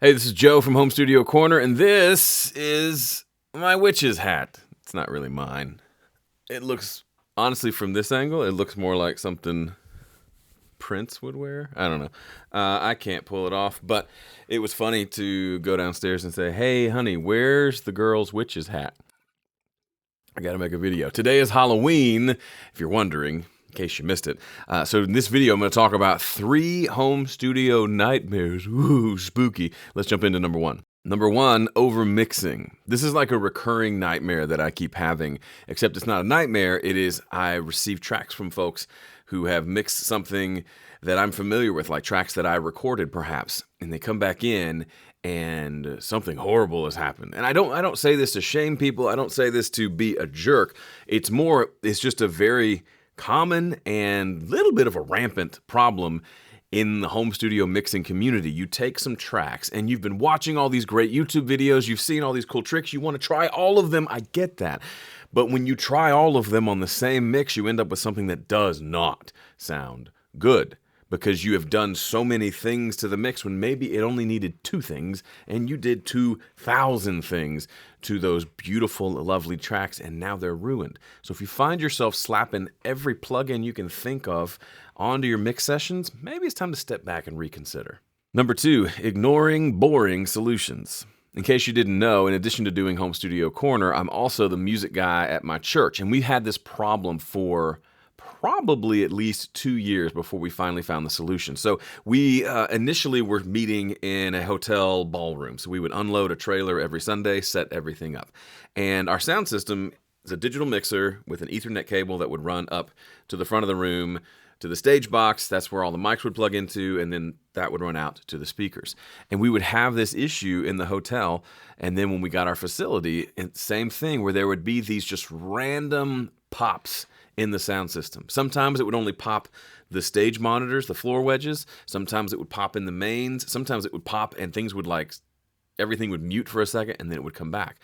Hey, this is Joe from Home Studio Corner, and this is my witch's hat. It's not really mine. It looks, honestly, from this angle, it looks more like something Prince would wear. I don't know. I can't pull it off, but it was funny to go downstairs and say, hey, honey, where's the girl's witch's hat? I gotta make a video. Today is Halloween, if you're wondering, in case you missed it. So in this video, I'm gonna talk about 3 home studio nightmares. Ooh, spooky. Let's jump into number 1. Number 1, overmixing. This is like a recurring nightmare that I keep having, except it's not a nightmare. It is, I receive tracks from folks who have mixed something that I'm familiar with, like tracks that I recorded perhaps, and they come back in and something horrible has happened. And I don't say this to shame people. I don't say this to be a jerk. It's just a very common and little bit of a rampant problem in the home studio mixing community. You take some tracks and you've been watching all these great YouTube videos. You've seen all these cool tricks. You want to try all of them. I get that. But when you try all of them on the same mix, you end up with something that does not sound good, because you have done so many things to the mix when maybe it only needed 2 things, and you did 2,000 things to those beautiful, lovely tracks, and now they're ruined. So if you find yourself slapping every plugin you can think of onto your mix sessions, maybe it's time to step back and reconsider. Number 2, ignoring boring solutions. In case you didn't know, in addition to doing Home Studio Corner, I'm also the music guy at my church, and we had this problem for probably at least 2 years before we finally found the solution. So we initially were meeting in a hotel ballroom. So we would unload a trailer every Sunday, set everything up. And our sound system is a digital mixer with an Ethernet cable that would run up to the front of the room, to the stage box. That's where all the mics would plug into, and then that would run out to the speakers. And we would have this issue in the hotel. And then when we got our facility, same thing, where there would be these just random pops in the sound system. Sometimes it would only pop the stage monitors, the floor wedges. Sometimes it would pop in the mains. Sometimes it would pop and things would everything would mute for a second and then it would come back.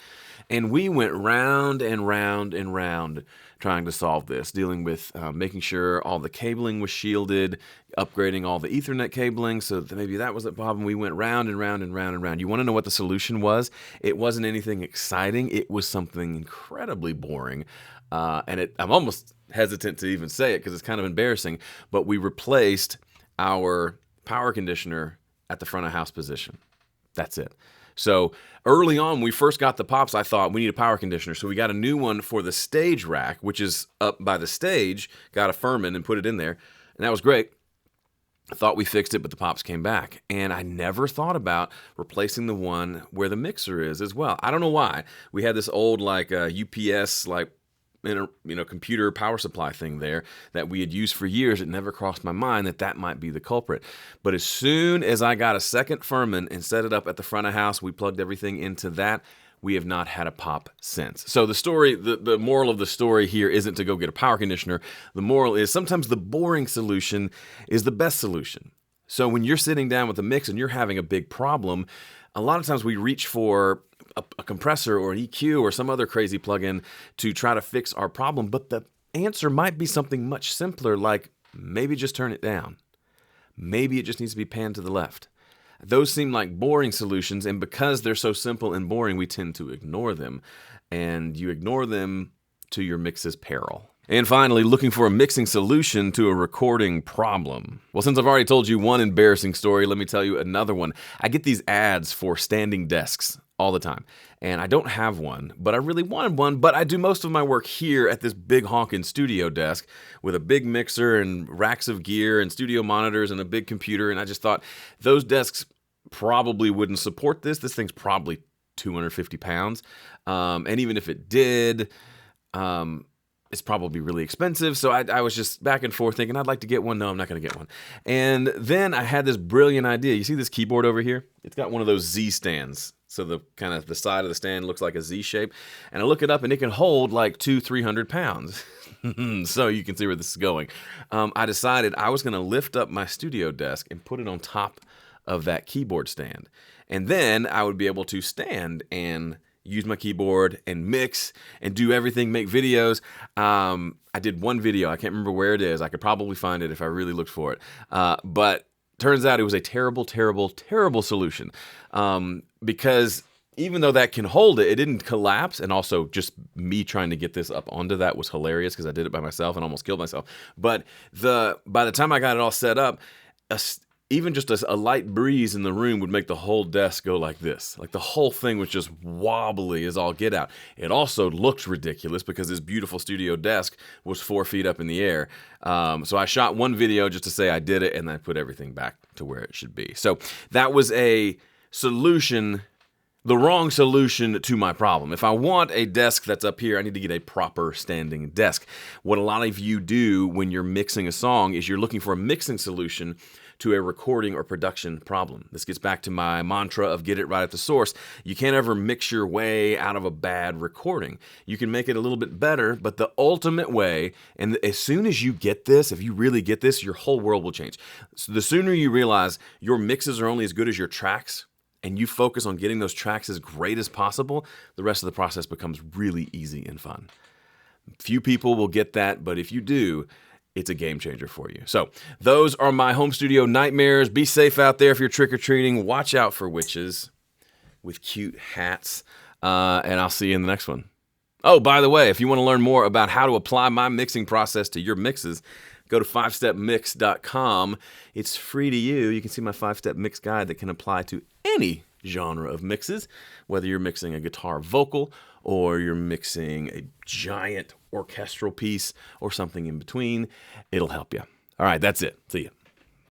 And we went round and round and round trying to solve this, dealing with making sure all the cabling was shielded, upgrading all the Ethernet cabling, so that maybe that was the problem. We went round and round and round and round. You want to know what the solution was? It wasn't anything exciting. It was something incredibly boring. I'm almost hesitant to even say it because it's kind of embarrassing, but we replaced our power conditioner at the front of house position. That's it. So early on, when we first got the pops, I thought we need a power conditioner. So we got a new one for the stage rack, which is up by the stage, got a Furman and put it in there. And that was great. I thought we fixed it, but the pops came back. And I never thought about replacing the one where the mixer is as well. I don't know why. We had this old UPS computer power supply thing there that we had used for years. It never crossed my mind that might be the culprit. But as soon as I got a second Furman and set it up at the front of house, we plugged everything into that. We have not had a pop since. So the moral of the story here isn't to go get a power conditioner. The moral is sometimes the boring solution is the best solution. So when you're sitting down with a mix and you're having a big problem, a lot of times we reach for a compressor or an EQ or some other crazy plugin to try to fix our problem. But the answer might be something much simpler, like maybe just turn it down. Maybe it just needs to be panned to the left. Those seem like boring solutions, and because they're so simple and boring, we tend to ignore them. And you ignore them to your mix's peril. And finally, looking for a mixing solution to a recording problem. Well, since I've already told you one embarrassing story, let me tell you another one. I get these ads for standing desks all the time. And I don't have one, but I really wanted one. But I do most of my work here at this big honkin' studio desk with a big mixer and racks of gear and studio monitors and a big computer. And I just thought those desks probably wouldn't support this. This thing's probably 250 pounds. And even if it did, it's probably really expensive. So I was just back and forth thinking, I'd like to get one. No, I'm not going to get one. And then I had this brilliant idea. You see this keyboard over here? It's got one of those Z stands. So the side of the stand looks like a Z shape. And I look it up and it can hold like 200-300 pounds. So you can see where this is going. I decided I was going to lift up my studio desk and put it on top of that keyboard stand. And then I would be able to stand and use my keyboard and mix and do everything, make videos. I did one video. I can't remember where it is. I could probably find it if I really looked for it. But turns out it was a terrible, terrible, terrible solution. Because even though that can hold it, it didn't collapse. And also just me trying to get this up onto that was hilarious because I did it by myself and almost killed myself. But by the time I got it all set up, even just a light breeze in the room would make the whole desk go like this. Like the whole thing was just wobbly as all get out. It also looked ridiculous because this beautiful studio desk was 4 feet up in the air. So I shot one video just to say I did it, and then I put everything back to where it should be. So that was a solution, the wrong solution to my problem. If I want a desk that's up here, I need to get a proper standing desk. What a lot of you do when you're mixing a song is you're looking for a mixing solution to a recording or production problem. This gets back to my mantra of get it right at the source. You can't ever mix your way out of a bad recording. You can make it a little bit better, but the ultimate way, and as soon as you get this, if you really get this, your whole world will change. So the sooner you realize your mixes are only as good as your tracks, and you focus on getting those tracks as great as possible, the rest of the process becomes really easy and fun. Few people will get that, but if you do, it's a game changer for you. So those are my home studio nightmares. Be safe out there if you're trick-or-treating. Watch out for witches with cute hats. And I'll see you in the next one. Oh, by the way, if you want to learn more about how to apply my mixing process to your mixes, go to 5stepmix.com. It's free to you. You can see my 5-step mix guide that can apply to any genre of mixes, whether you're mixing a guitar vocal or you're mixing a giant orchestral piece or something in between. It'll help you. All right, that's it. See you.